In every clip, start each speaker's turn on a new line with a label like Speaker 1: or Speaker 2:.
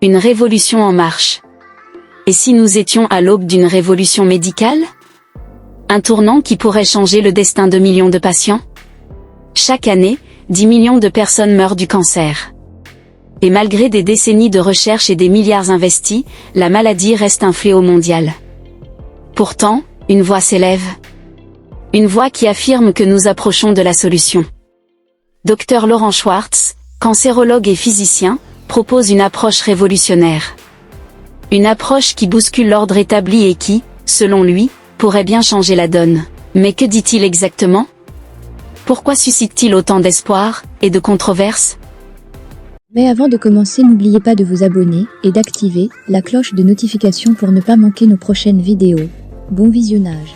Speaker 1: Une révolution en marche. Et si nous étions à l'aube d'une révolution médicale? Un tournant qui pourrait changer le destin de millions de patients? Chaque année, 10 millions de personnes meurent du cancer. Et malgré des décennies de recherche et des milliards investis, la maladie reste un fléau mondial. Pourtant, une voix s'élève. Une voix qui affirme que nous approchons de la solution. Dr Laurent Schwartz, cancérologue et physicien, propose une approche révolutionnaire. Une approche qui bouscule l'ordre établi et qui, selon lui, pourrait bien changer la donne. Mais que dit-il exactement? Pourquoi suscite-t-il autant d'espoir et de controverses?
Speaker 2: Mais avant de commencer, n'oubliez pas de vous abonner et d'activer la cloche de notification pour ne pas manquer nos prochaines vidéos. Bon visionnage.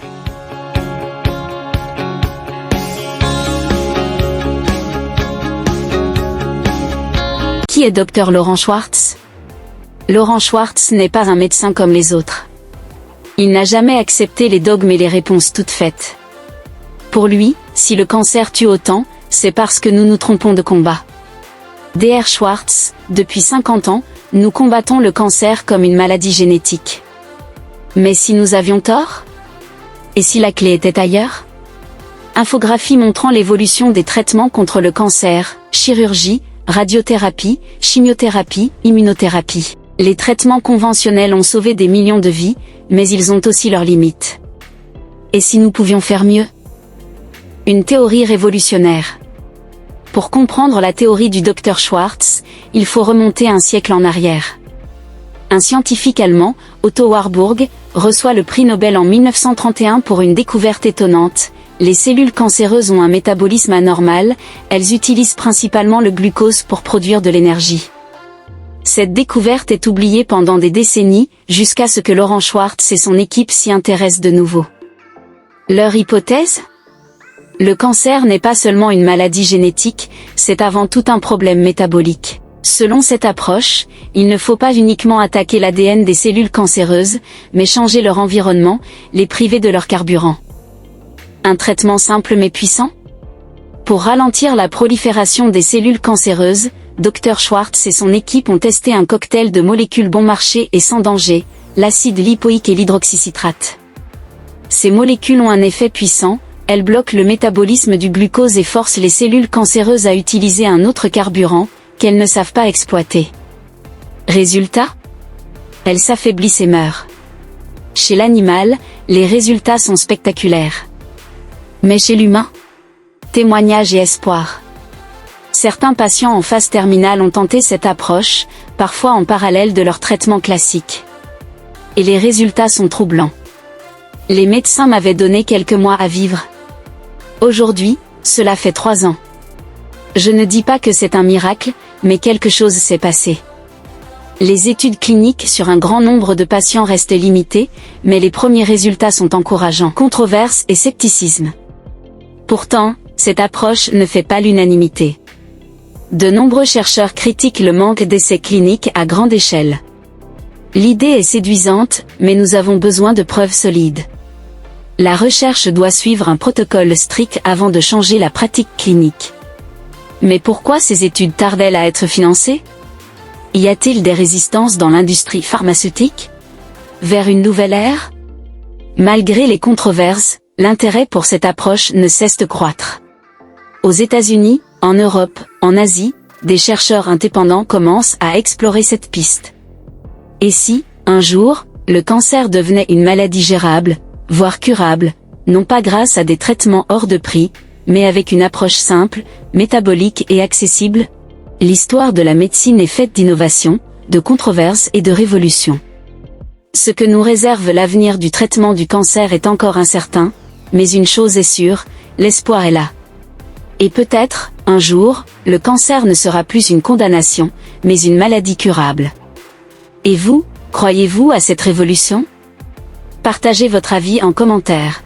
Speaker 1: Qui est Dr Laurent Schwartz? Laurent Schwartz n'est pas un médecin comme les autres. Il n'a jamais accepté les dogmes et les réponses toutes faites. Pour lui, si le cancer tue autant, c'est parce que nous nous trompons de combat. Dr Schwartz, depuis 50 ans, nous combattons le cancer comme une maladie génétique. Mais si nous avions tort? Et si la clé était ailleurs? Infographie montrant l'évolution des traitements contre le cancer, chirurgie, radiothérapie, chimiothérapie, immunothérapie. Les traitements conventionnels ont sauvé des millions de vies, mais ils ont aussi leurs limites. Et si nous pouvions faire mieux? Une théorie révolutionnaire. Pour comprendre la théorie du Dr Schwartz, il faut remonter un siècle en arrière. Un scientifique allemand, Otto Warburg, reçoit le prix Nobel en 1931 pour une découverte étonnante. Les cellules cancéreuses ont un métabolisme anormal, elles utilisent principalement le glucose pour produire de l'énergie. Cette découverte est oubliée pendant des décennies, jusqu'à ce que Laurent Schwartz et son équipe s'y intéressent de nouveau. Leur hypothèse? Le cancer n'est pas seulement une maladie génétique, c'est avant tout un problème métabolique. Selon cette approche, il ne faut pas uniquement attaquer l'ADN des cellules cancéreuses, mais changer leur environnement, les priver de leur carburant. Un traitement simple mais puissant? Pour ralentir la prolifération des cellules cancéreuses, Dr Schwartz et son équipe ont testé un cocktail de molécules bon marché et sans danger, l'acide lipoïque et l'hydroxycitrate. Ces molécules ont un effet puissant, elles bloquent le métabolisme du glucose et forcent les cellules cancéreuses à utiliser un autre carburant, qu'elles ne savent pas exploiter. Résultat? Elles s'affaiblissent et meurent. Chez l'animal, les résultats sont spectaculaires. Mais chez l'humain? Témoignage et espoir. Certains patients en phase terminale ont tenté cette approche, parfois en parallèle de leur traitement classique. Et les résultats sont troublants. Les médecins m'avaient donné quelques mois à vivre. Aujourd'hui, cela fait 3 ans. Je ne dis pas que c'est un miracle, mais quelque chose s'est passé. Les études cliniques sur un grand nombre de patients restent limitées, mais les premiers résultats sont encourageants. Controverses et scepticisme. Pourtant, cette approche ne fait pas l'unanimité. De nombreux chercheurs critiquent le manque d'essais cliniques à grande échelle. L'idée est séduisante, mais nous avons besoin de preuves solides. La recherche doit suivre un protocole strict avant de changer la pratique clinique. Mais pourquoi ces études tardent-elles à être financées? Y a-t-il des résistances dans l'industrie pharmaceutique? Vers une nouvelle ère? Malgré les controverses, l'intérêt pour cette approche ne cesse de croître. Aux États-Unis, en Europe, en Asie, des chercheurs indépendants commencent à explorer cette piste. Et si, un jour, le cancer devenait une maladie gérable, voire curable, non pas grâce à des traitements hors de prix, mais avec une approche simple, métabolique et accessible? L'histoire de la médecine est faite d'innovations, de controverses et de révolutions. Ce que nous réserve l'avenir du traitement du cancer est encore incertain, mais une chose est sûre, l'espoir est là. Et peut-être, un jour, le cancer ne sera plus une condamnation, mais une maladie curable. Et vous, croyez-vous à cette révolution? Partagez votre avis en commentaire.